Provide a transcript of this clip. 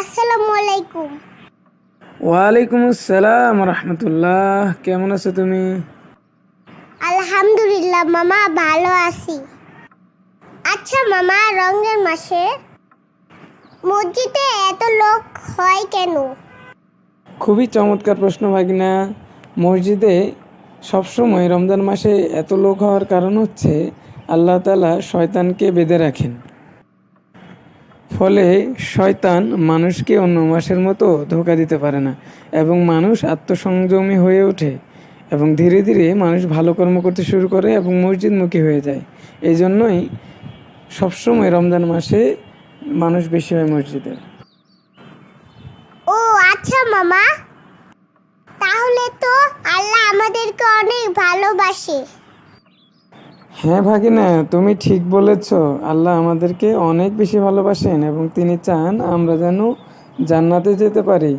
আসসালামু আলাইকুম। ওয়ালাইকুম আসসালাম রহমতুল্লাহ। কেমন আছো তুমি? আলহামদুলিল্লাহ মামা, ভালো আছি। আচ্ছা মামা, রমজান মাসে মসজিদে এত লোক হয় কেন? খুবই চমৎকার প্রশ্ন ভাগিনা। মসজিদে সবসময় রমজান মাসে এত লোক হওয়ার কারণ হচ্ছে আল্লাহ তাআলা শয়তানকে বেঁধে রাখেন। ফলে শয়তান মানুষকে অন্য মাসের মতো ধোঁকা দিতে পারে না এবং মানুষ আত্মসংযমী হয়ে ওঠে এবং ধীরে ধীরে মানুষ ভালো কর্ম করতে শুরু করে এবং মসজিদমুখী হয়ে যায়। এই জন্যই সবসময় রমজান মাসে মানুষ বেশি হয় মসজিদে। ও আচ্ছা মামা, তাহলে তো আল্লাহ আমাদেরকে অনেক ভালোবাসে। হ্যাঁ ভাগিনা, তুমি ঠিক বলেছ। আল্লাহ আমাদেরকে অনেক বেশি ভালোবাসেন এবং তিনি চান আমরা যেন জান্নাতে যেতে পারি।